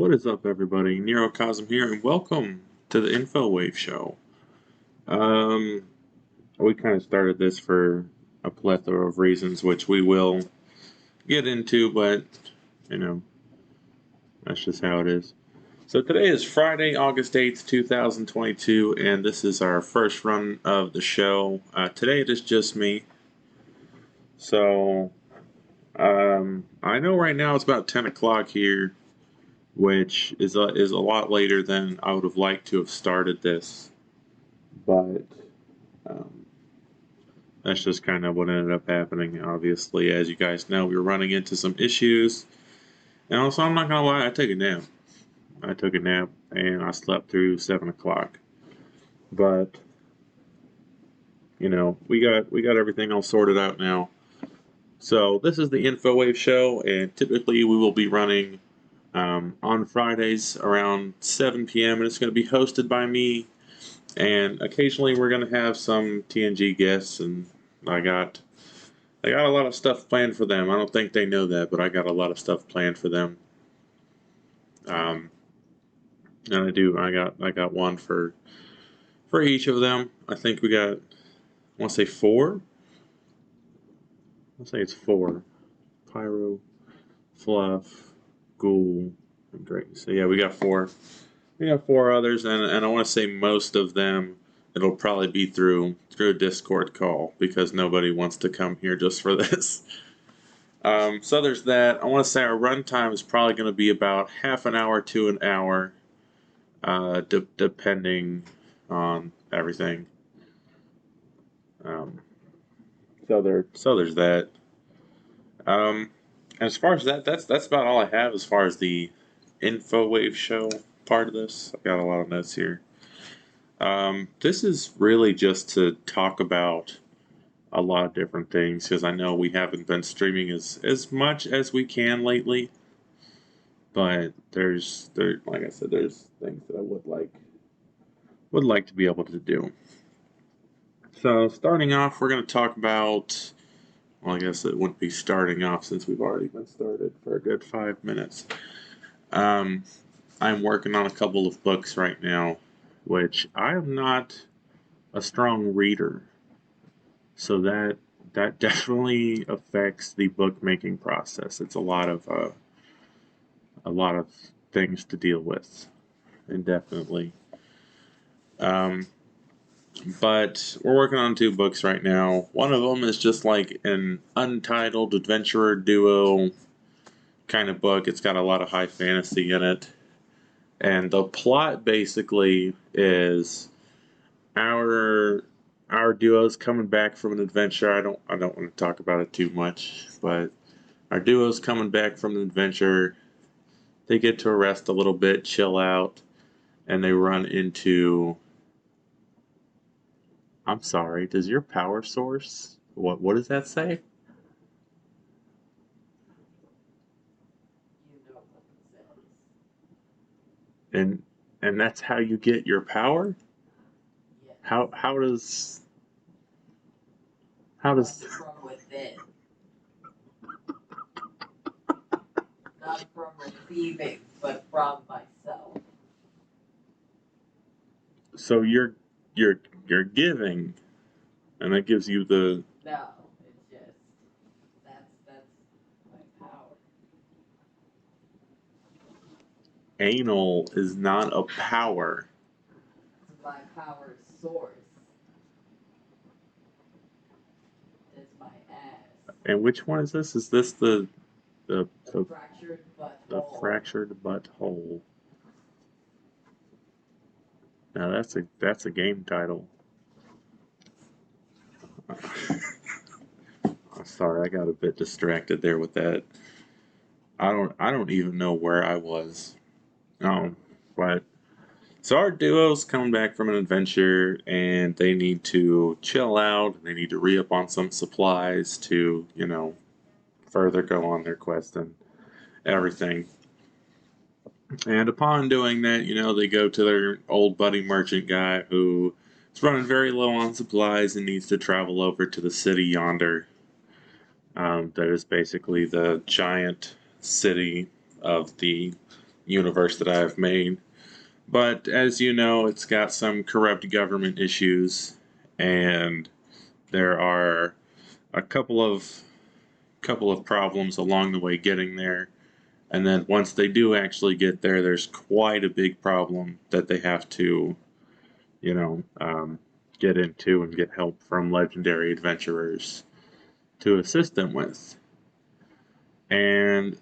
What is up, everybody? Neurocosm here, and welcome to the Infowave Show. Um, we kind of started this for a plethora of reasons, which we will get into, but you know, that's just how it is. So today is Friday, August 8th, 2022, and this is our first run of the show. Today it is just me. So, I know right now it's about 10 o'clock here, which is a lot later than I would have liked to have started this. But um, that's just kind of what ended up happening. Obviously, as you guys know, we were running into some issues. And also, I'm not going to lie, I took a nap. I took a nap and I slept through 7 o'clock. But, we got everything all sorted out now. So this is the Infowave Show, and typically we will be running on Fridays around 7 p.m. and it's going to be hosted by me. And occasionally we're going to have some TNG guests, and I got a lot of stuff planned for them. I don't think they know that, but I got a lot of stuff planned for them. And I got one for each of them. I think we got, I want to say 4. Let's say it's 4. Pyro, Fluff, Ghoul, and Drake. So yeah, we got 4. We got 4 others, and I want to say most of them, it'll probably be through a Discord call because nobody wants to come here just for this. So there's that. I want to say our runtime is probably going to be about half an hour to an hour, depending on everything. So there's that. As far as that's about all I have as far as the Infowave Show part of this. I've got a lot of notes here. This is really just to talk about a lot of different things because I know we haven't been streaming as much as we can lately. But like I said, there's things that I would like to be able to do. So starting off, we're going to talk about. Well, I guess it wouldn't be starting off since we've already been started for a good 5 minutes. I'm working on a couple of books right now, which I am not a strong reader, so that definitely affects the bookmaking process. It's a lot of things to deal with, indefinitely. But we're working on 2 books right now. One of them is just like an untitled adventurer duo kind of book. It's got a lot of high fantasy in it. And the plot basically is our duo's coming back from an adventure. I don't want to talk about it too much, but our duo's coming back from an adventure. They get to rest a little bit, chill out, and they run into. I'm sorry. Does your power source? What does that say? You know what it says. And that's how you get your power. Yes. How does from within, not from receiving, but from myself. So you're giving, and that gives you the. No, it's just that's my power. Anal is not a power. It's my power source. It's my ass. And which one is this? Is this the Fractured butthole. the fractured butthole? Now that's a game title. Sorry, I got a bit distracted there with that. I don't even know where I was. But so our duo's coming back from an adventure, and they need to chill out. They need to re-up on some supplies to further go on their quest and everything. And upon doing that, they go to their old buddy merchant guy who is running very low on supplies and needs to travel over to the city yonder. That is basically the giant city of the universe that I have made. But as you know, it's got some corrupt government issues, and there are a couple of problems along the way getting there. And then once they do actually get there, there's quite a big problem that they have to, you know, get into and get help from legendary adventurers to assist them with. And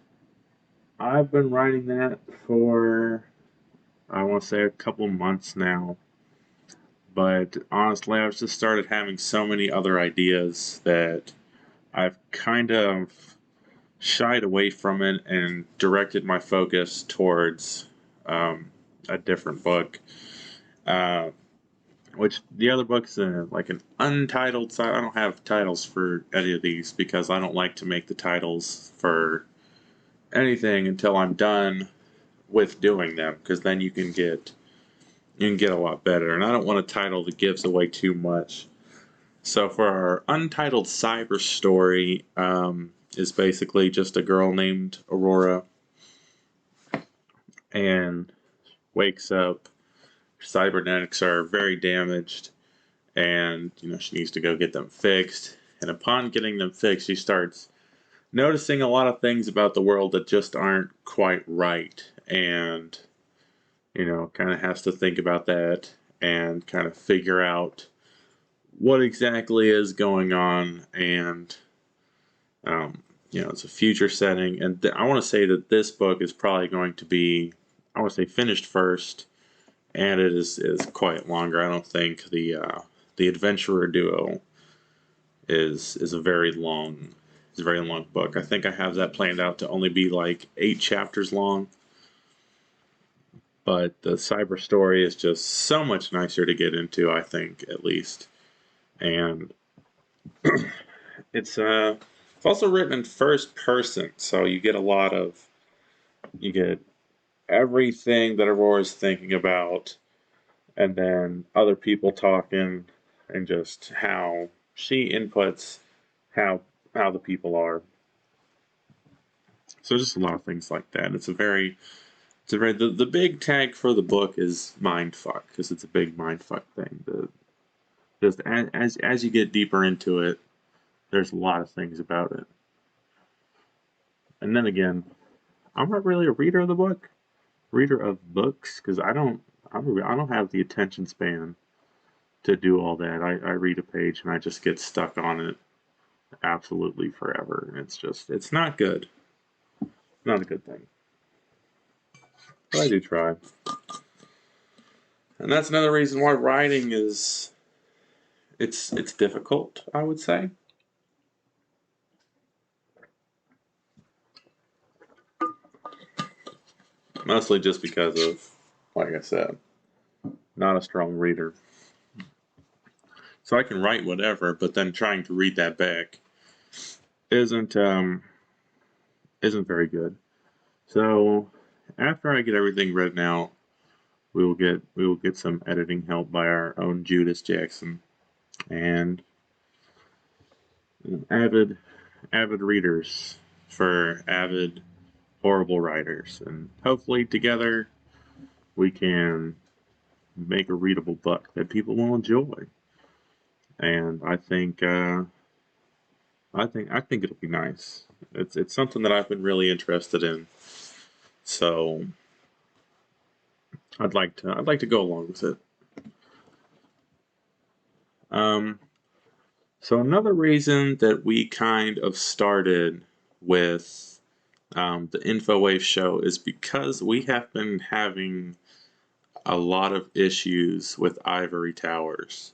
I've been writing that for, I want to say, a couple months now. But honestly, I've just started having so many other ideas that I've kind of shied away from it and directed my focus towards a different book. Uh, which the other book's like an untitled side. I don't have titles for any of these because I don't like to make the titles for anything until I'm done with doing them, because then you can get a lot better. And I don't want a title that gives away too much. So for our untitled cyber story, is basically just a girl named Aurora and wakes up. Cybernetics are very damaged, and she needs to go get them fixed. And upon getting them fixed, she starts noticing a lot of things about the world that just aren't quite right, and kind of has to think about that and kind of figure out what exactly is going on. And it's a future setting, and I want to say that this book is probably going to be, I want to say, finished first, and it is quite longer. I don't think the adventurer duo is a very long. It's a very long book. I think I have that planned out to only be like 8 chapters long. But the cyber story is just so much nicer to get into, I think, at least. And it's also written in first person, so you get everything that Aurora's thinking about, and then other people talking, and just how she inputs how the people are. So just a lot of things like that. The big tag for the book is mindfuck, because it's a big mindfuck thing. Just as you get deeper into it, there's a lot of things about it. And then again, I'm not really a reader of books, because I don't have the attention span to do all that. I read a page and I just get stuck on it absolutely forever. It's not good. Not a good thing. But I do try. And that's another reason why writing is it's difficult, I would say. Mostly just because of, like I said, not a strong reader. So I can write whatever, but then trying to read that back isn't very good. So after I get everything written out, we will get some editing help by our own Judas Jackson, and avid readers for avid horrible writers, and hopefully together we can make a readable book that people will enjoy. And I think it'll be nice. It's something that I've been really interested in, so I'd like to go along with it. So another reason that we kind of started with the Infowave Show is because we have been having a lot of issues with ivory towers.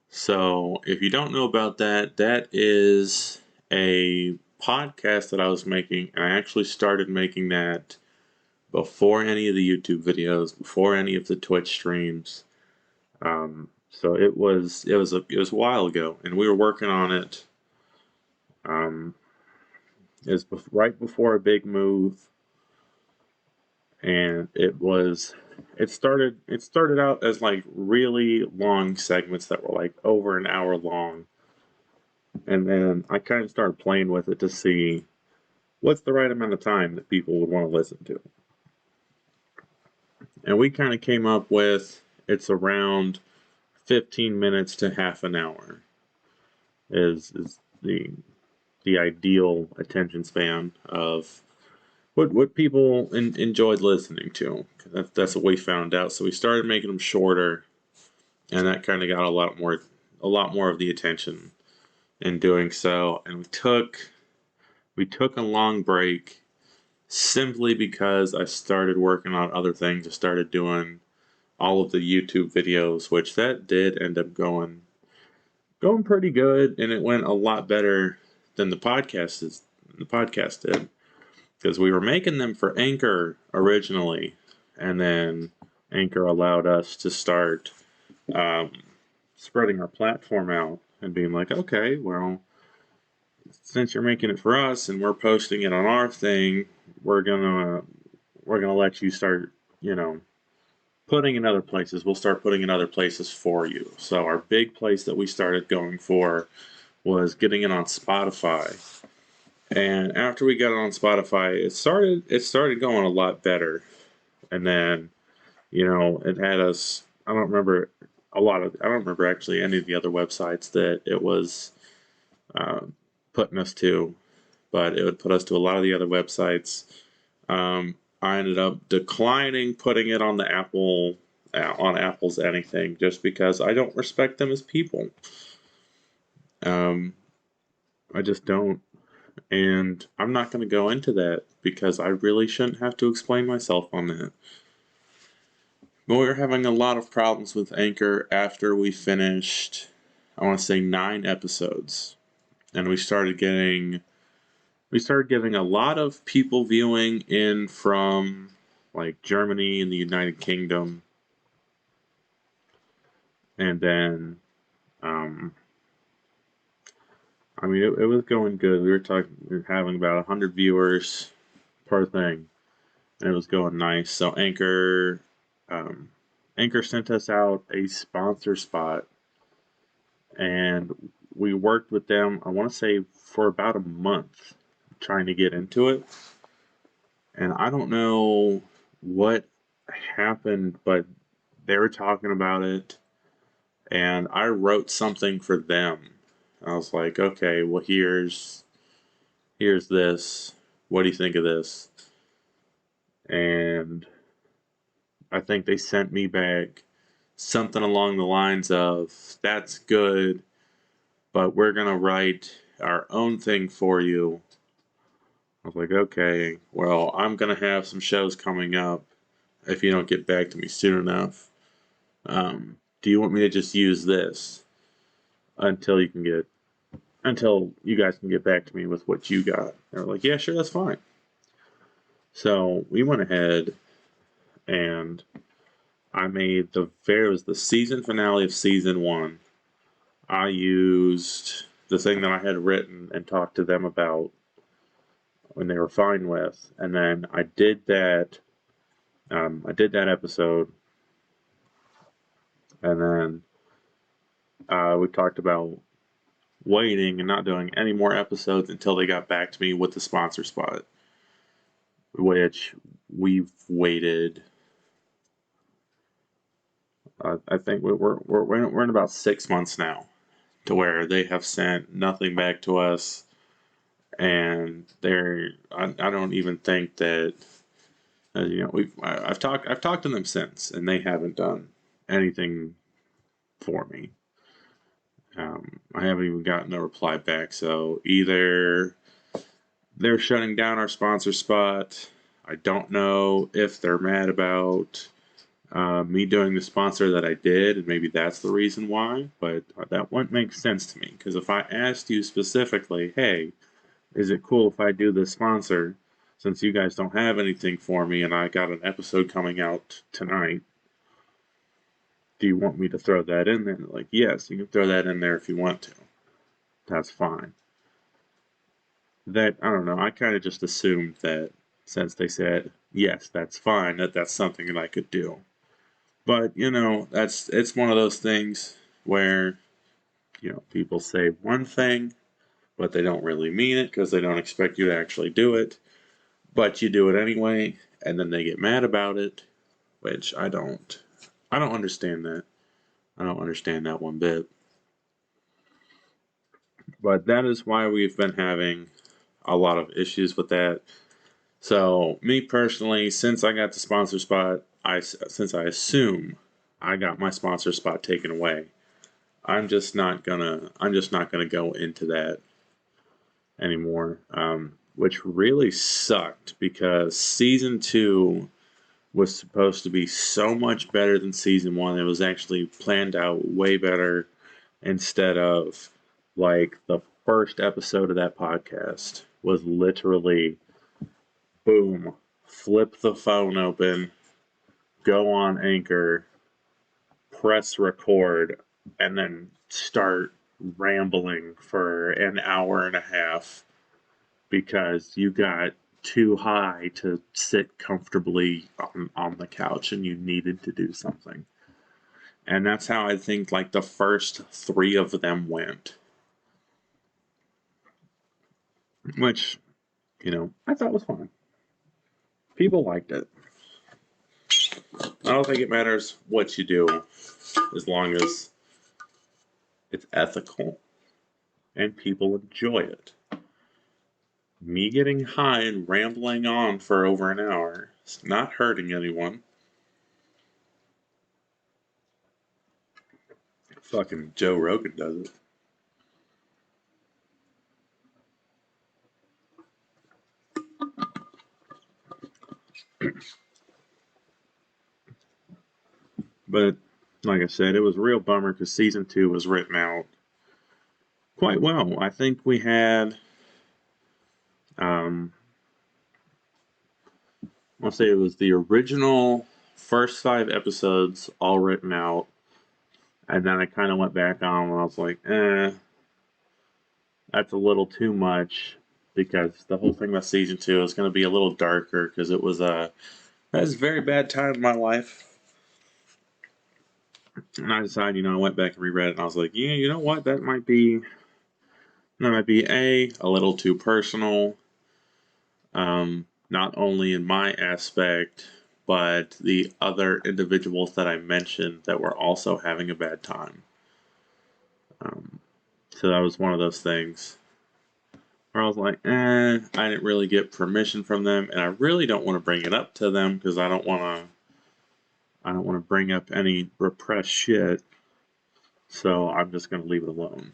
So if you don't know about that, that is a podcast that I was making, and I actually started making that before any of the YouTube videos, before any of the Twitch streams. So it was a while ago, and we were working on it. It was right before a big move, and it started out as like really long segments that were like over an hour long, and then I kind of started playing with it to see what's the right amount of time that people would want to listen to. And we kind of came up with it's around 15 minutes to half an hour is the ideal attention span of what people enjoyed listening to. That's what we found out. So we started making them shorter, and that kind of got a lot more of the attention in doing so. And we took a long break simply because I started working on other things. I started doing all of the YouTube videos, which that did end up going pretty good, and it went a lot better than the podcast did, because we were making them for Anchor originally, and then Anchor allowed us to start um, spreading our platform out and being like, okay, well, since you're making it for us and we're posting it on our thing, we're gonna we're gonna let you start, you know, putting in other places. We'll start putting in other places for you. So our big place that we started going for was getting it on Spotify. And after we got it on Spotify, it started going a lot better. And then, it had us. I don't remember actually any of the other websites that it was uh, putting us to, but it would put us to a lot of the other websites. I ended up declining putting it on the on Apple's anything, just because I don't respect them as people. Um, I just don't. And I'm not going to go into that because I really shouldn't have to explain myself on that. But we were having a lot of problems with Anchor after we finished, I want to say 9 episodes. And we started getting a lot of people viewing in from like Germany and the United Kingdom. And then, it was going good. We were having about 100 viewers per thing, and it was going nice. So um, Anchor sent us out a sponsor spot, and we worked with them, I want to say, for about a month trying to get into it. And I don't know what happened, but they were talking about it, and I wrote something for them. I was like, okay, well, here's this. What do you think of this? And I think they sent me back something along the lines of, that's good, but we're going to write our own thing for you. I was like, okay, well, I'm going to have some shows coming up if you don't get back to me soon enough. Do you want me to just use this until until you guys can get back to me with what you got? They were like, yeah, sure, that's fine. So we went ahead, and it was the season finale of season 1. I used the thing that I had written and talked to them about when they were fine with, and then I did that. I did that episode, and then we talked about waiting and not doing any more episodes until they got back to me with the sponsor spot, which we've waited. I think we're in about 6 months now, to where they have sent nothing back to us, and I don't even think that I've talked to them since, and they haven't done anything for me. I haven't even gotten a reply back, so either they're shutting down our sponsor spot. I don't know if they're mad about me doing the sponsor that I did, and maybe that's the reason why, but that wouldn't make sense to me, because if I asked you specifically, hey, is it cool if I do this sponsor, since you guys don't have anything for me and I got an episode coming out tonight, do you want me to throw that in there? Like, yes, you can throw that in there if you want to. That's fine. I don't know, I kind of just assumed that since they said, yes, that's fine, that's something that I could do. But, it's one of those things where, people say one thing, but they don't really mean it because they don't expect you to actually do it. But you do it anyway, and then they get mad about it. which I don't understand that. I don't understand that one bit. But that is why we've been having a lot of issues with that. So, me personally, since I got the sponsor spot, since I assume I got my sponsor spot taken away, I'm just not gonna go into that anymore. Which really sucked because season 2 was supposed to be so much better than season 1. It was actually planned out way better instead of like the first episode of that podcast was literally boom, flip the phone open, go on Anchor, press record, and then start rambling for an hour and a half because you got too high to sit comfortably on the couch and you needed to do something. And that's how I think like the first 3 of them went. Which, I thought was fun. People liked it. I don't think it matters what you do as long as it's ethical and people enjoy it. Me getting high and rambling on for over an hour is not hurting anyone. Fucking Joe Rogan does it. But like I said, it was a real bummer because season 2 was written out quite well. I think we had, I'll say it was the original first 5 episodes all written out. And then I kind of went back on and I was like, that's a little too much because the whole thing about season 2 is going to be a little darker because it was a very bad time in my life. And I decided, I went back and reread it and I was like, yeah, you know what? That might be a little too personal. Not only in my aspect, but the other individuals that I mentioned that were also having a bad time. So that was one of those things where I was like, I didn't really get permission from them, and I really don't want to bring it up to them because I don't want to bring up any repressed shit. So I'm just going to leave it alone.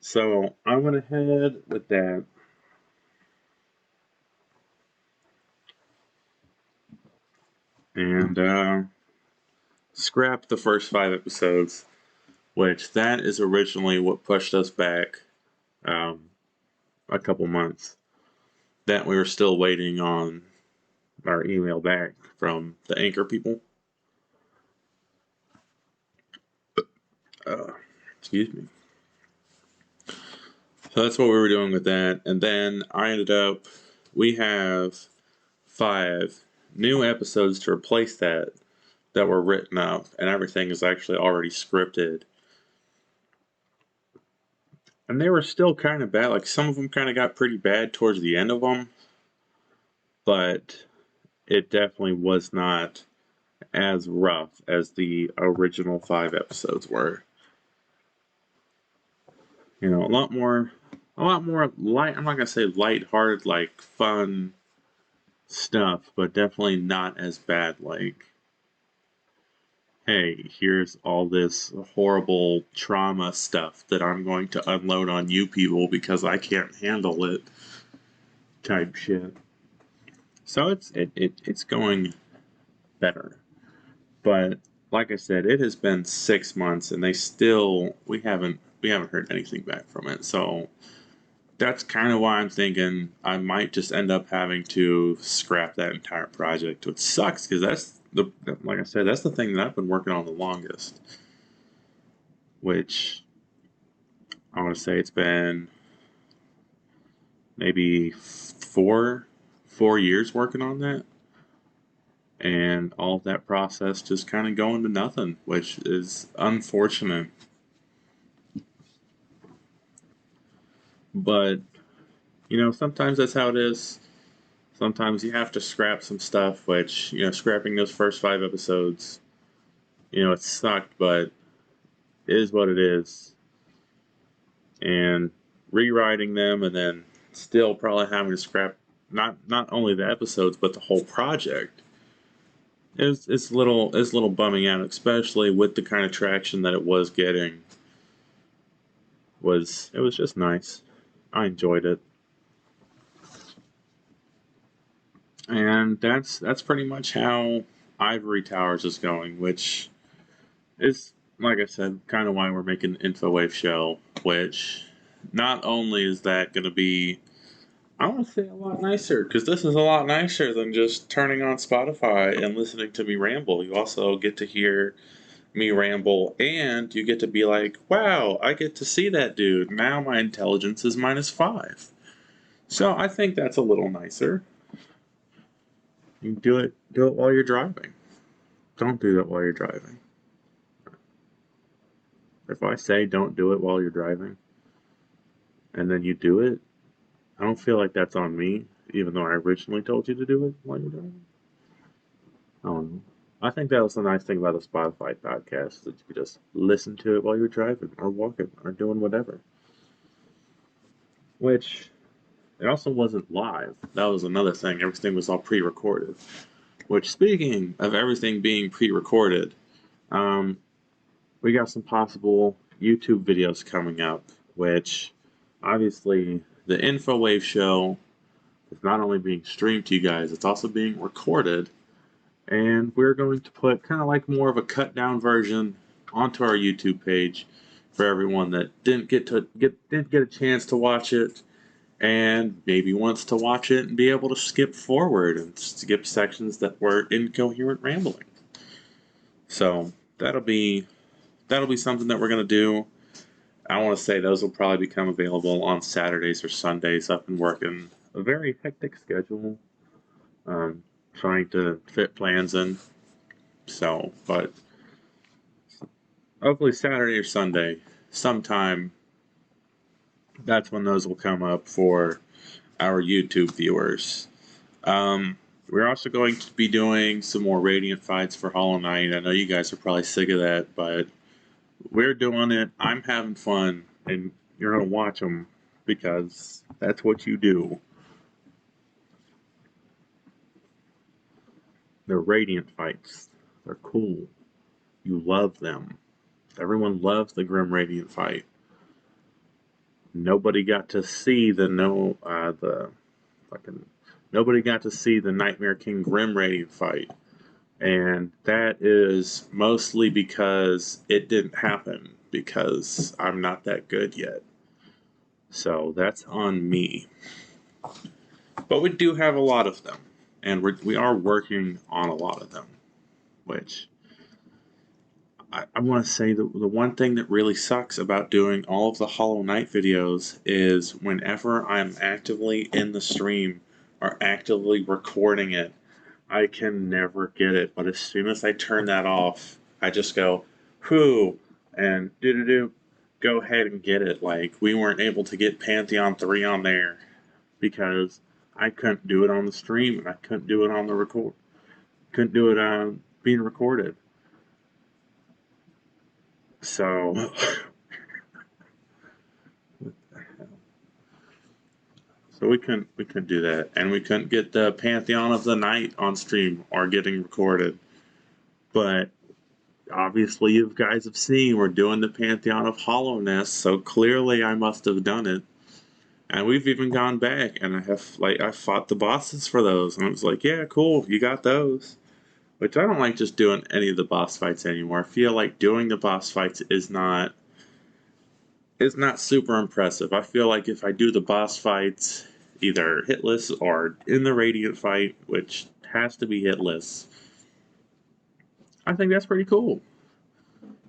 So I went ahead with that. And scrapped the first 5 episodes, which that is originally what pushed us back a couple months. That we were still waiting on our email back from the Anchor people. Excuse me. So that's what we were doing with that. And then we have 5 new episodes to replace that were written up, and everything is actually already scripted. And they were still kind of bad. Like, some of them kind of got pretty bad towards the end of them. But it definitely was not as rough as the original 5 episodes were. A lot more light. I'm not gonna say lighthearted, like fun stuff, but definitely not as bad. Like, hey, here's all this horrible trauma stuff that I'm going to unload on you people because I can't handle it, type shit. So it's going better, but like I said, it has been 6 months and we haven't heard anything back from it. So that's kind of why I'm thinking I might just end up having to scrap that entire project, which sucks because like I said, that's the thing that I've been working on the longest. Which I want to say it's been maybe 4 years working on that, and all of that process just kind of going to nothing, which is unfortunate. But sometimes that's how it is. sometimes you have to scrap some stuff, which, scrapping those first 5 episodes, it sucked, but it is what it is. And rewriting them and then still probably having to scrap not only the episodes but the whole project it's little bumming out, especially with the kind of traction that it was getting. It was just nice. I enjoyed it. And that's pretty much how Ivory Towers is going, which is, like I said, kind of why we're making an Infowave show, which not only is that going to be, I want to say, a lot nicer, because this is a lot nicer than just turning on Spotify and listening to me ramble. You also get to hear me ramble, and you get to be like, wow, I get to see that dude. Now my intelligence is -5. So I think that's a little nicer. You do it while you're driving. Don't do that while you're driving. If I say don't do it while you're driving, and then you do it, I don't feel like that's on me, even though I originally told you to do it while you're driving. I don't know. I think that was the nice thing about a Spotify podcast, that you could just listen to it while you're driving or walking or doing whatever. Which, it also wasn't live. That was another thing. Everything was all pre-recorded. Which, speaking of everything being pre-recorded, we got some possible YouTube videos coming up, which obviously the Infowave Show is not only being streamed to you guys, it's also being recorded. And we're going to put kind of like more of a cut down version onto our YouTube page for everyone that didn't get a chance to watch it and maybe wants to watch it and be able to skip forward and skip sections that were incoherent rambling. So that'll be something that we're gonna do. I want to say those will probably become available on Saturdays or Sundays. I've been working a very hectic schedule, trying to fit plans in. So, but hopefully Saturday or Sunday, sometime, that's when those will come up for our YouTube viewers. We're also going to be doing some more Radiant fights for Hollow Knight. I know you guys are probably sick of that, but we're doing it. I'm having fun, and you're going to watch them because that's what you do. They're Radiant fights. They're cool. You love them. Everyone loves the Grim Radiant fight. Nobody got to see nobody got to see the Nightmare King Grim Radiant fight. And that is mostly because it didn't happen, because I'm not that good yet. So that's on me. But we do have a lot of them, and we are working on a lot of them, which I want to say the one thing that really sucks about doing all of the Hollow Knight videos is whenever I'm actively in the stream or actively recording it, I can never get it. But as soon as I turn that off, I just go, whoo, and go ahead and get it. Like, we weren't able to get Pantheon 3 on there because I couldn't do it on the couldn't do it on the couldn't do it being recorded. So, what the hell? So we couldn't do that, and we couldn't get the Pantheon of the Night on stream or getting recorded. But obviously, you guys have seen we're doing the Pantheon of Hollowness, so clearly I must have done it. And we've even gone back, and I fought the bosses for those, and I was like, yeah, cool, you got those. Which I don't like just doing any of the boss fights anymore. I feel like doing the boss fights is not super impressive. I feel like if I do the boss fights either hitless or in the Radiant fight, which has to be hitless, I think that's pretty cool.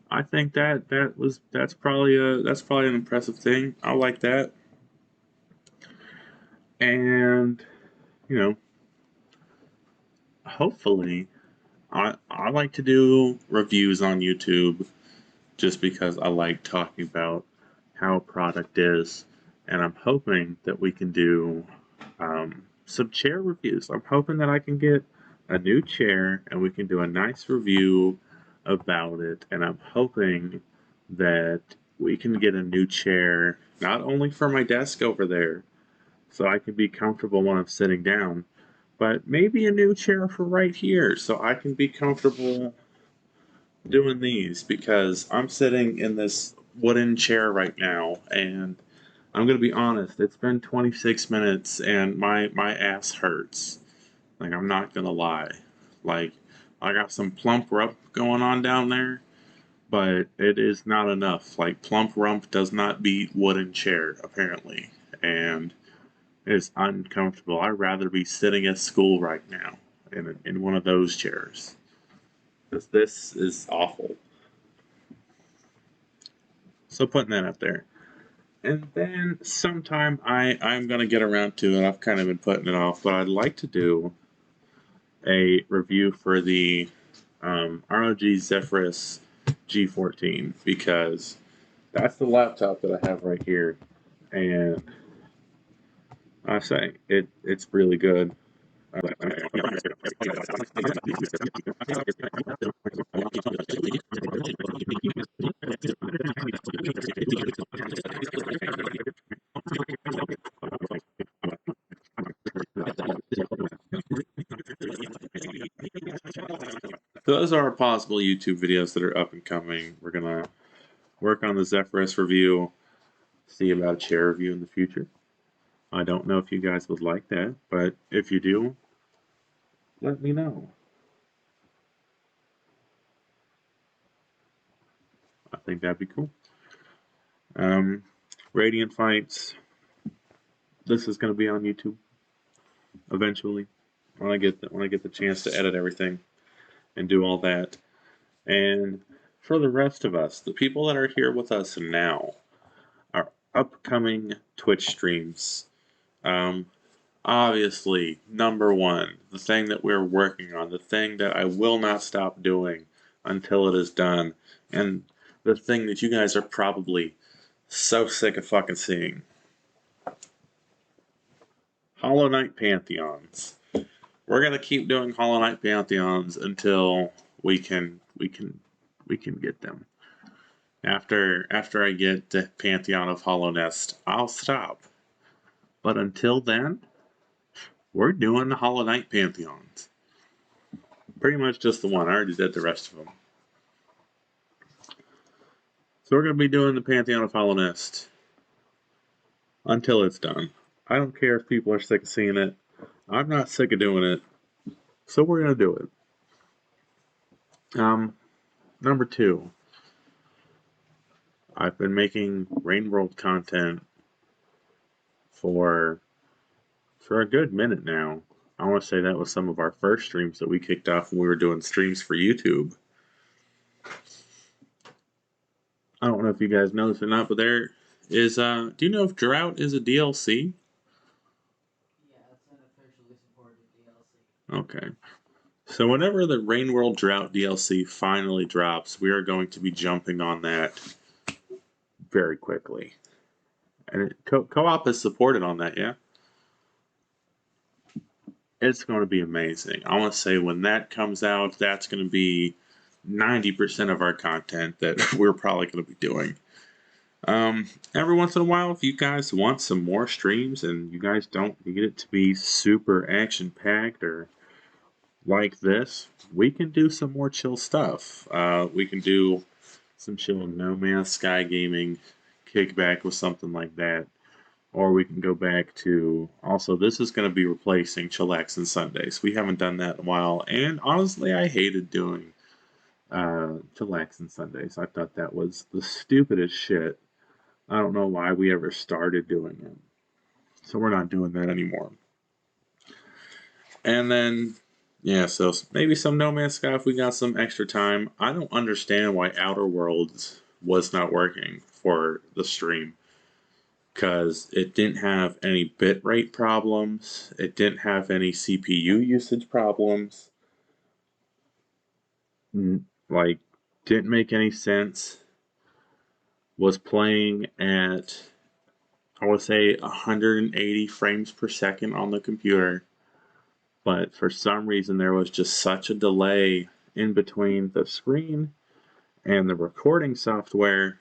I think that's probably an impressive thing. I like that. And hopefully I like to do reviews on YouTube just because I like talking about how a product is, and I'm hoping that we can do some chair reviews. I'm hoping that I can get a new chair and we can do a nice review about it. And I'm hoping that we can get a new chair, not only for my desk over there, so I can be comfortable when I'm sitting down, but maybe a new chair for right here so I can be comfortable doing these because I'm sitting in this wooden chair right now and I'm gonna be honest, it's been 26 minutes and my ass hurts. Like I'm not gonna lie. Like I got some plump rump going on down there, but it is not enough. Like plump rump does not beat wooden chair apparently, and it's uncomfortable. I'd rather be sitting at school right now in one of those chairs. Because this is awful. So putting that up there. And then sometime I'm gonna get around to it. I've kind of been putting it off, but I'd like to do a review for the ROG Zephyrus G14 because that's the laptop that I have right here, and I say it's really good. Those are possible YouTube videos that are up and coming. We're gonna work on the Zephyrus review, see about a chair review in the future. I don't know if you guys would like that, but if you do, let me know. I think that'd be cool. Radiant fights. This is going to be on YouTube eventually when I get the chance to edit everything and do all that. And for the rest of us, the people that are here with us now, our upcoming Twitch streams. Obviously, number one, the thing that we're working on, the thing that I will not stop doing until it is done, and the thing that you guys are probably so sick of fucking seeing. Hollow Knight Pantheons. We're gonna keep doing Hollow Knight Pantheons until we can get them. After I get the Pantheon of Hollow Nest, I'll stop. But until then, we're doing the Hollow Knight Pantheons. Pretty much just the one. I already did the rest of them. So we're going to be doing the Pantheon of Hollow Nest until it's done. I don't care if people are sick of seeing it. I'm not sick of doing it. So we're going to do it. Number two. I've been making Rain World content for a good minute now. I want to say that was some of our first streams that we kicked off when we were doing streams for YouTube. I don't know if you guys know this or not, but there is, do you know if Drought is a DLC? Yeah, it's an officially supported DLC. Okay. So whenever the Rain World Drought DLC finally drops, we are going to be jumping on that very quickly. And co-op is supported on that, yeah? It's going to be amazing. I want to say when that comes out, that's going to be 90% of our content that we're probably going to be doing. Every once in a while, if you guys want some more streams and you guys don't need it to be super action-packed or like this, we can do some more chill stuff. We can do some chill No Man's Sky gaming, kick back with something like that. Or we can go back to, also this is going to be replacing Chillax and Sundays. We haven't done that in a while, and honestly I hated doing Chillax and Sundays. I thought that was the stupidest shit. I don't know why we ever started doing it. So we're not doing that anymore. And then, yeah, so maybe some No Man's Sky if we got some extra time. I don't understand why Outer Worlds was not working for the stream. Because it didn't have any bitrate problems. It didn't have any CPU usage problems. Like, didn't make any sense. Was playing at I would say 180 frames per second on the computer, but for some reason there was just such a delay in between the screen and the recording software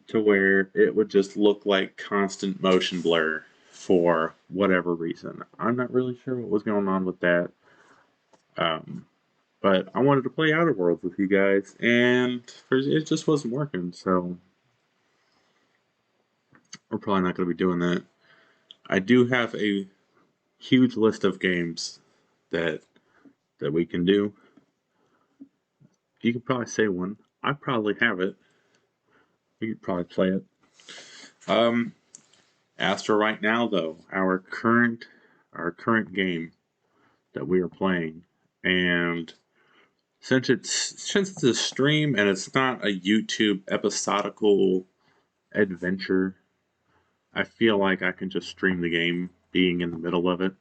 to where it would just look like constant motion blur for whatever reason. I'm not really sure what was going on with that. But I wanted to play Outer Worlds with you guys, and it just wasn't working, so we're probably not going to be doing that. I do have a huge list of games that we can do. You could probably say one. I probably have it. You could probably play it. As for right now, though, our current game that we are playing, and since it's a stream and it's not a YouTube episodical adventure, I feel like I can just stream the game being in the middle of it,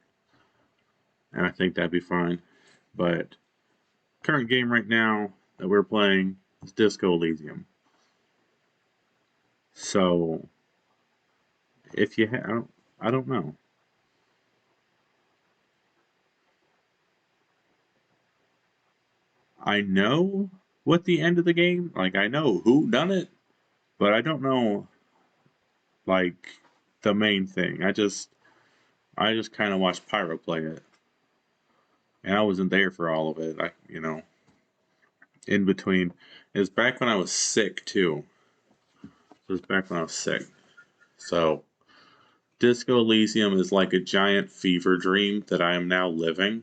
and I think that'd be fine. But current game right now that we're playing is Disco Elysium. So if you have, I don't know. I know what the end of the game, like I know who done it, but I don't know like the main thing. I just kind of watched Pyro play it, and I wasn't there for all of it. In between, it was back when I was sick too. It was back when I was sick. So Disco Elysium is like a giant fever dream that I am now living,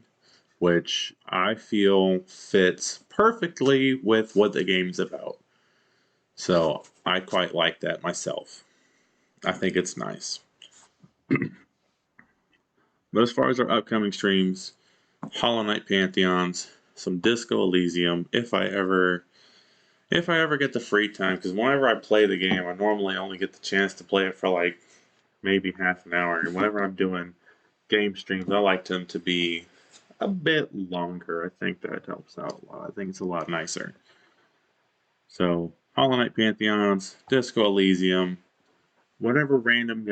which I feel fits perfectly with what the game's about. So I quite like that myself. I think it's nice. But as far as our upcoming streams, Hollow Knight Pantheons, some Disco Elysium, if I ever get the free time, because whenever I play the game, I normally only get the chance to play it for like maybe half an hour. And whenever I'm doing game streams, I like them to be a bit longer. I think that helps out a lot. I think it's a lot nicer. So Hollow Knight Pantheons, Disco Elysium, whatever random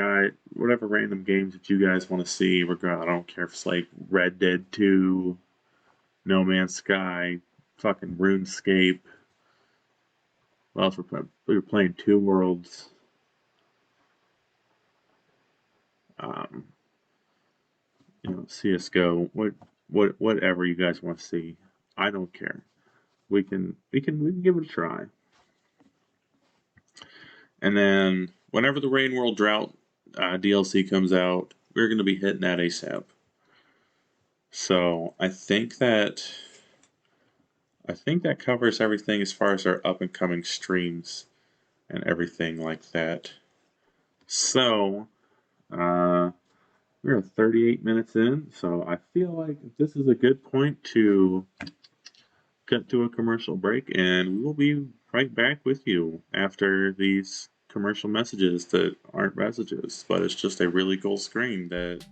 games that you guys want to see. I don't care if it's like Red Dead 2, No Man's Sky, fucking RuneScape. What else we were playing Two Worlds. CS:GO. Whatever you guys want to see, I don't care. We can give it a try. And then whenever the Rain World Drought DLC comes out, we're going to be hitting that ASAP. So I think that covers everything as far as our up and coming streams and everything like that. So we're 38 minutes in, so I feel like this is a good point to cut to a commercial break, and we will be right back with you after these commercial messages that aren't messages, but it's just a really cool screen that.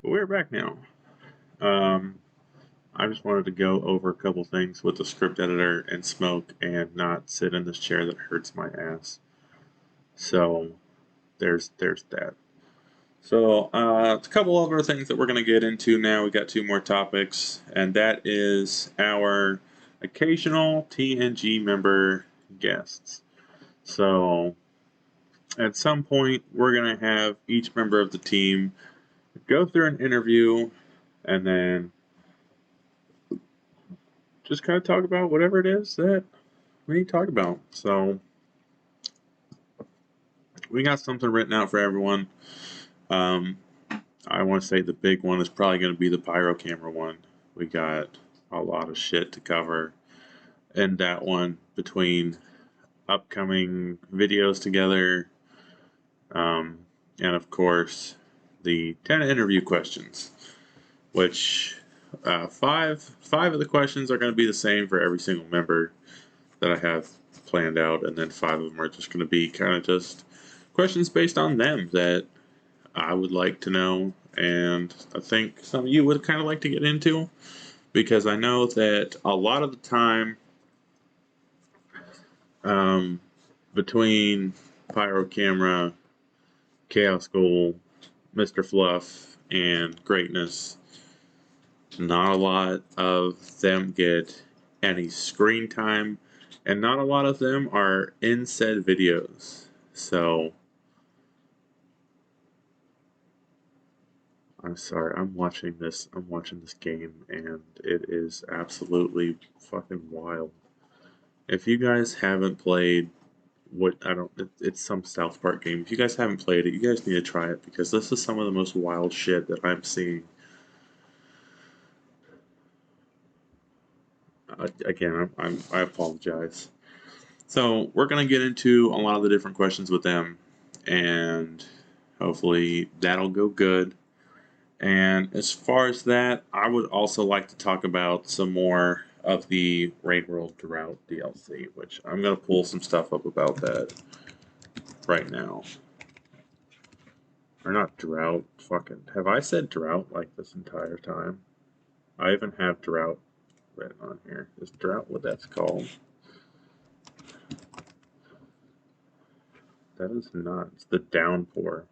But we're back now. I just wanted to go over a couple things with the script editor and Smoke and not sit in this chair that hurts my ass. So there's that. So a couple other things that we're going to get into now. We got two more topics, and that is our occasional TNG member guests. So at some point, we're going to have each member of the team go through an interview and then just kind of talk about whatever it is that we need to talk about. So we got something written out for everyone. I want to say the big one is probably going to be the pyro camera one. We got a lot of shit to cover in that one between upcoming videos together, and of course the 10 interview questions, which five of the questions are going to be the same for every single member that I have planned out, and then 5 of them are just going to be kind of just questions based on them that I would like to know, and I think some of you would kind of like to get into, because I know that a lot of the time, between Pyro Camera, Chaos Goal, Mr. Fluff, and Greatness. Not a lot of them get any screen time, and not a lot of them are in said videos. So, I'm sorry, I'm watching this game, and it is absolutely fucking wild. If you guys haven't played it's some South Park game. If you guys haven't played it, you guys need to try it because this is some of the most wild shit that I'm seeing. Again, I apologize. So we're gonna get into a lot of the different questions with them, and hopefully that'll go good. And as far as that, I would also like to talk about some more of the Raid World Drought DLC, which I'm gonna pull some stuff up about that right now. Or not drought, fucking. Have I said drought like this entire time? I even have drought written on here. Is drought what that's called? That is not. It's the downpour.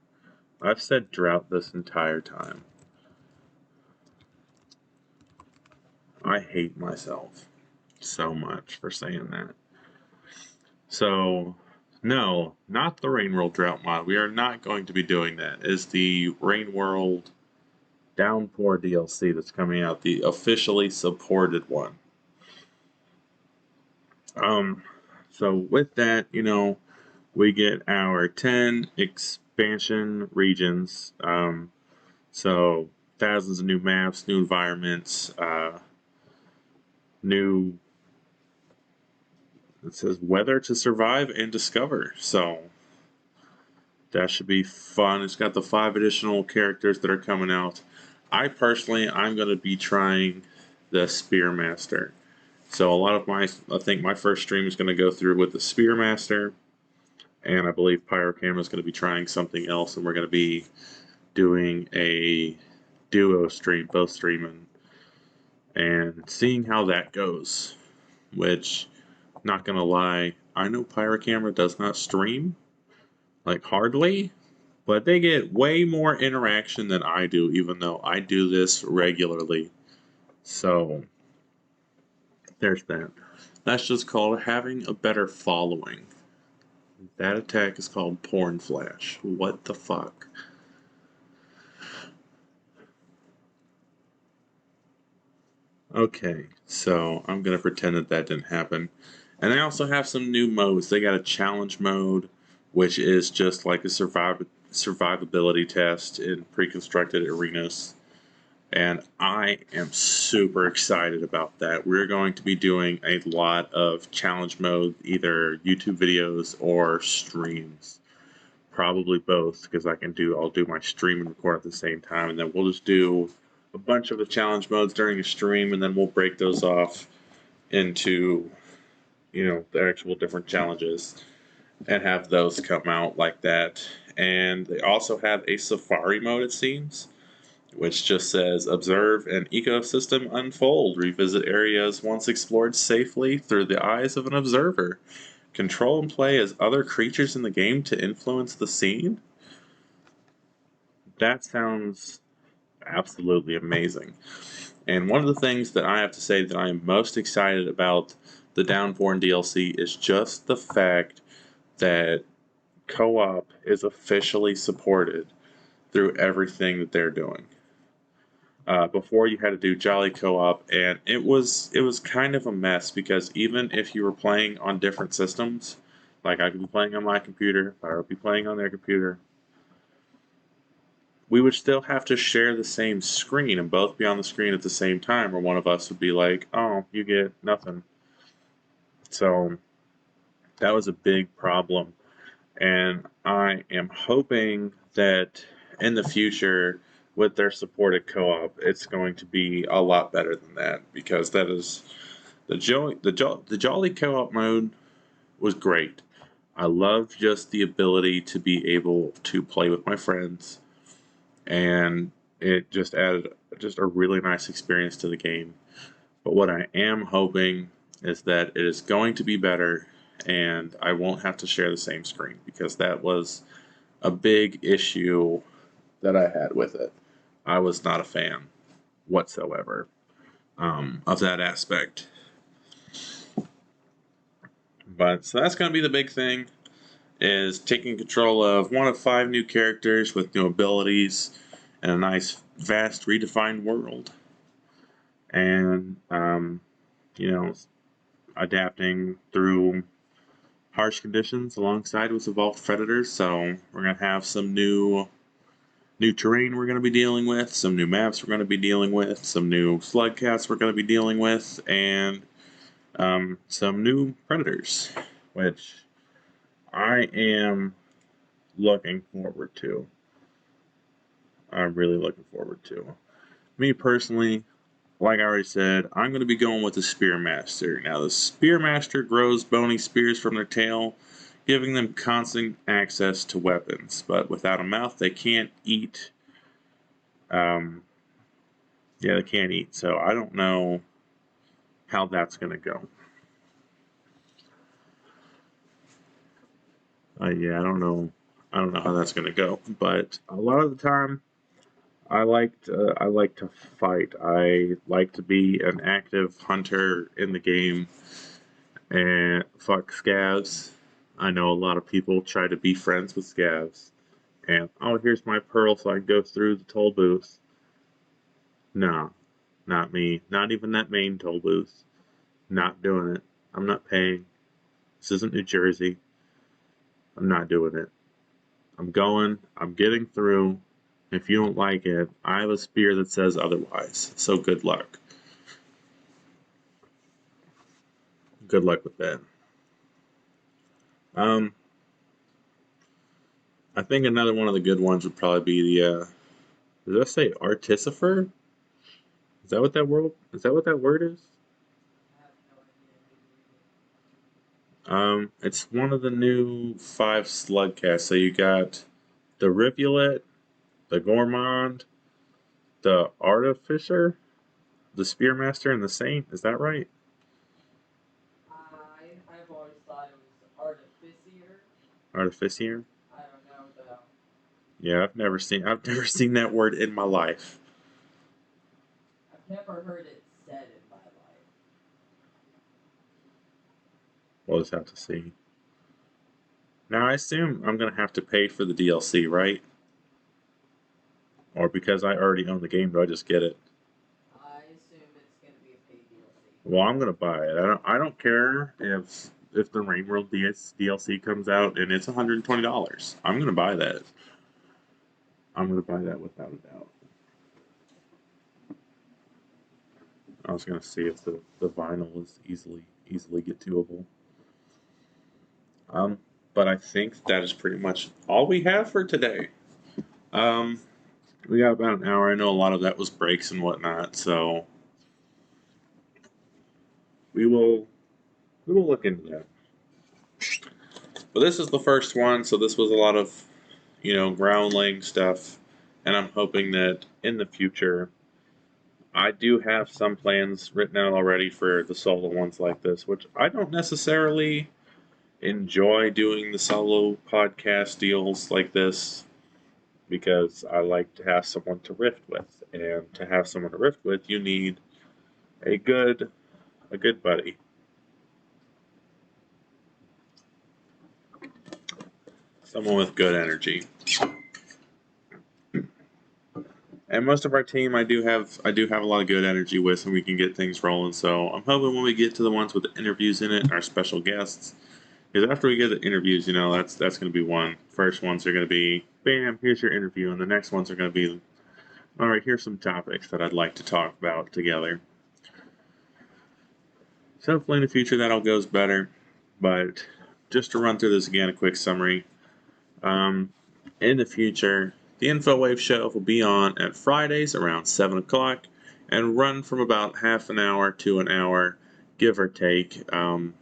I've said drought this entire time. I hate myself so much for saying that. So, no, not the Rain World Drought mod. We are not going to be doing that. It's the Rain World Downpour DLC that's coming out, the officially supported one. So with that, we get our 10 expansion regions. So thousands of new maps, new environments, new. It says weather to survive and discover. So that should be fun. It's got the 5 additional characters that are coming out. I'm going to be trying the Spearmaster. So I think my first stream is going to go through with the Spearmaster, and I believe Pyrocam is going to be trying something else, and we're going to be doing a duo stream, both streaming, and seeing how that goes. Which, not going to lie, I know Pyrocamera does not stream, like hardly, but they get way more interaction than I do, even though I do this regularly. So, there's that. That's just called having a better following. That attack is called Porn Flash. What the fuck? Okay, so I'm going to pretend that didn't happen. And they also have some new modes. They got a challenge mode, which is just like a survivability test in pre-constructed arenas. And I am super excited about that. We're going to be doing a lot of challenge mode, either YouTube videos or streams. Probably both, because I'll do my stream and record at the same time, and then we'll just do a bunch of the challenge modes during a stream, and then we'll break those off into, the actual different challenges and have those come out like that. And they also have a safari mode, it seems, which just says observe an ecosystem unfold, revisit areas once explored safely through the eyes of an observer, control and play as other creatures in the game to influence the scene. That sounds absolutely amazing. And one of the things that I have to say that I am most excited about the Downpour DLC is just the fact that co-op is officially supported through everything that they're doing. Before you had to do Jolly co-op, and it was kind of a mess because even if you were playing on different systems, like I could be playing on my computer, I would be playing on their computer, we would still have to share the same screen and both be on the screen at the same time, or one of us would be like, "Oh, you get nothing." So that was a big problem, and I am hoping that in the future, with their supported co-op, it's going to be a lot better than that, because that is the Jolly co-op mode was great. I loved just the ability to be able to play with my friends, and it just added just a really nice experience to the game. But what I am hoping is that it is going to be better and I won't have to share the same screen, because that was a big issue that I had with it. I was not a fan whatsoever of that aspect. But so that's going to be the big thing, is taking control of one of 5 new characters with new abilities and a nice, vast, redefined world. And, you know, adapting through harsh conditions alongside with evolved predators. So we're going to have some new terrain we're going to be dealing with, some new maps we're going to be dealing with, some new slug cats we're going to be dealing with, and some new predators, which I am looking forward to. I'm really looking forward to. Me personally, like I already said, I'm going to be going with the Spearmaster. Now, the Spearmaster grows bony spears from their tail, giving them constant access to weapons. But without a mouth, they can't eat. They can't eat. So I don't know how that's going to go. I don't know. I don't know how that's going to go. But a lot of the time, I like to fight. I like to be an active hunter in the game. And fuck scavs. I know a lot of people try to be friends with scavs. And, oh, here's my pearl so I can go through the toll booth. No, not me. Not even that main toll booth. Not doing it. I'm not paying. This isn't New Jersey. I'm not doing it. I'm going. I'm getting through. If you don't like it, I have a spear that says otherwise. So good luck. Good luck with that. I think another one of the good ones would probably be the, did I say Artificer? Is that what that word? Is that what that word is? I have no idea. It's one of the new 5 slug casts. So you got the Rivulet, the Gourmand, the Artificer, the Spearmaster, and the Saint. Is that right? I've always thought it was artificier. Artificier. I don't know though. Yeah, I've never seen that word in my life. I've never heard it said in my life. We'll just have to see. Now I assume I'm gonna have to pay for the DLC, right? Or because I already own the game, do I just get it? I assume it's gonna be a paid DLC. Well, I'm gonna buy it. I don't care if the Rain World DLC comes out and it's $120. I'm gonna buy that. I'm gonna buy that without a doubt. I was gonna see if the vinyl is easily get doable. But I think that is pretty much all we have for today. Um, we got about an hour. I know a lot of that was breaks and whatnot, so we will look into that. But this is the first one, so this was a lot of, ground laying stuff, and I'm hoping that in the future, I do have some plans written out already for the solo ones like this, which I don't necessarily enjoy doing the solo podcast deals like this, because I like to have someone to riff with, and to have someone to riff with, you need a good buddy. Someone with good energy. And most of our team, I do have a lot of good energy with, and we can get things rolling. So I'm hoping when we get to the ones with the interviews in it, and our special guests, because after we get the interviews, that's going to be one. First ones are going to be, bam, here's your interview, and the next ones are going to be, all right, here's some topics that I'd like to talk about together. So hopefully in the future that all goes better. But just to run through this again, a quick summary. In the future, the Infowave Show will be on at Fridays around 7 o'clock and run from about half an hour to an hour, give or take. And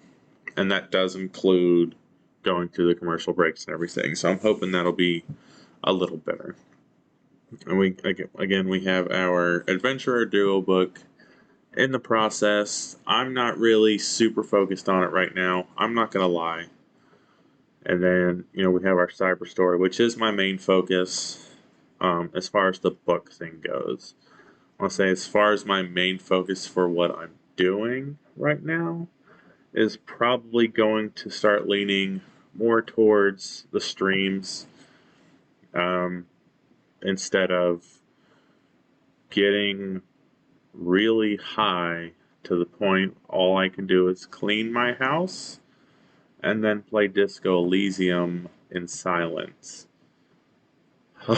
that does include going through the commercial breaks and everything. So I'm hoping that'll be a little better. And we have our Adventurer Duo book in the process. I'm not really super focused on it right now. I'm not going to lie. And then, we have our cyber story, which is my main focus as far as the book thing goes. I'll say, as far as my main focus for what I'm doing right now, is probably going to start leaning more towards the streams instead of getting really high to the point all I can do is clean my house and then play Disco Elysium in silence.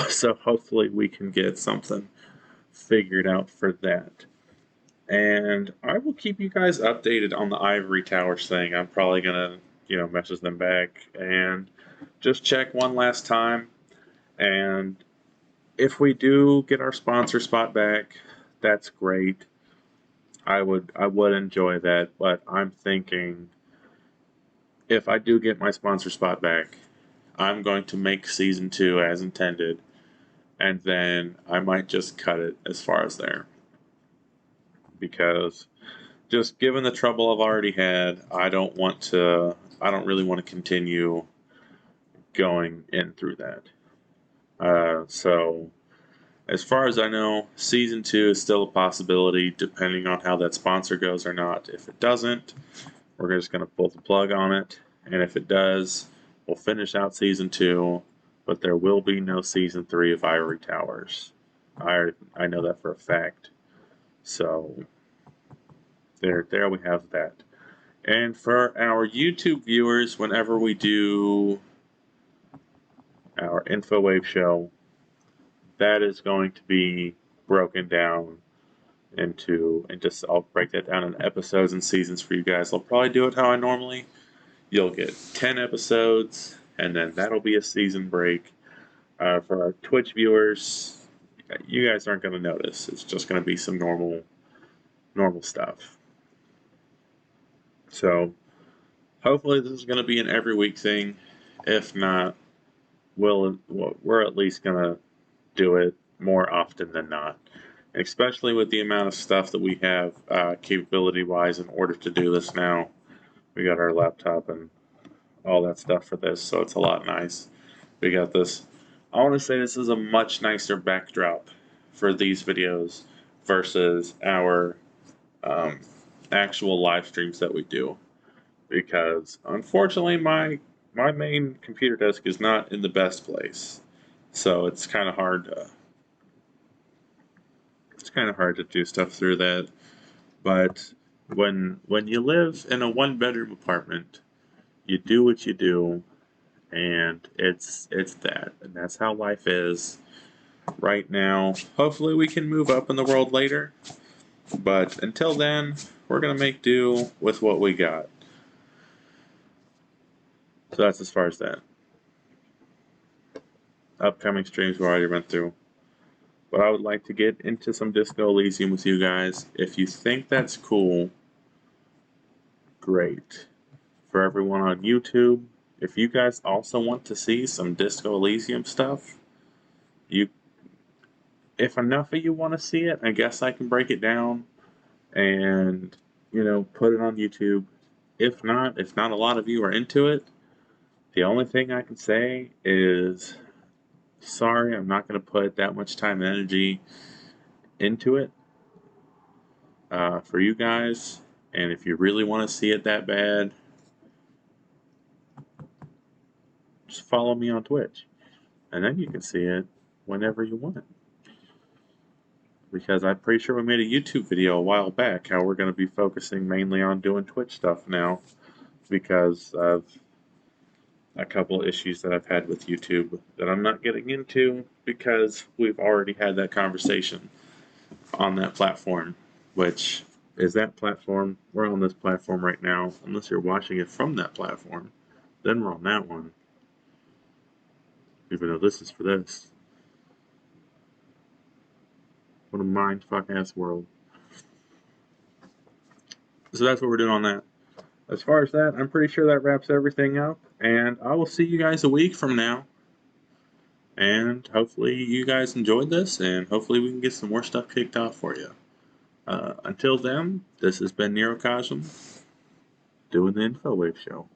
So hopefully we can get something figured out for that. And I will keep you guys updated on the Ivory Towers thing. I'm probably going to, message them back and just check one last time. And if we do get our sponsor spot back, that's great. I would enjoy that, but I'm thinking if I do get my sponsor spot back, I'm going to make season 2 as intended, and then I might just cut it as far as there. Because just given the trouble I've already had, I don't really want to continue going in through that. So as far as I know, season 2 is still a possibility depending on how that sponsor goes or not. If it doesn't, we're just going to pull the plug on it. And if it does, we'll finish out season 2, but there will be no season 3 of Ivory Towers. I know that for a fact. So there we have that. And for our YouTube viewers, whenever we do our Infowave show, that is going to be broken down into I'll break that down in episodes and seasons for you guys. I'll probably do it how I normally. You'll get 10 episodes, and then that'll be a season break. For our Twitch viewers, you guys aren't going to notice. It's just going to be some normal stuff. So hopefully this is going to be an every week thing. If not, we're at least going to do it more often than not. Especially with the amount of stuff that we have capability-wise in order to do this now. We got our laptop and all that stuff for this, so it's a lot nice. We got this. I want to say this is a much nicer backdrop for these videos versus our actual live streams that we do, because unfortunately my main computer desk is not in the best place, so it's kind of hard to do stuff through that. But when you live in a 1-bedroom apartment, you do what you do, and it's that, and that's how life is right now. Hopefully we can move up in the world later, but until then, we're gonna make do with what we got. So that's as far as that. Upcoming streams we already went through, but I would like to get into some Disco Elysium with you guys. If you think that's cool, great. For everyone on YouTube, if you guys also want to see some Disco Elysium stuff, if enough of you want to see it, I guess I can break it down and, put it on YouTube. If not a lot of you are into it, the only thing I can say is, sorry, I'm not going to put that much time and energy into it for you guys. And if you really want to see it that bad, just follow me on Twitch. And then you can see it whenever you want it. Because I'm pretty sure we made a YouTube video a while back how we're going to be focusing mainly on doing Twitch stuff now, because of a couple of issues that I've had with YouTube that I'm not getting into, because we've already had that conversation on that platform, which is that platform. We're on this platform right now. Unless you're watching it from that platform, then we're on that one. Even though this is for this. What a mindfuck ass world. So that's what we're doing on that. As far as that, I'm pretty sure that wraps everything up. And I will see you guys a week from now. And hopefully you guys enjoyed this. And hopefully we can get some more stuff kicked off for you. Until then, this has been Neurocosm doing the Infowave Show.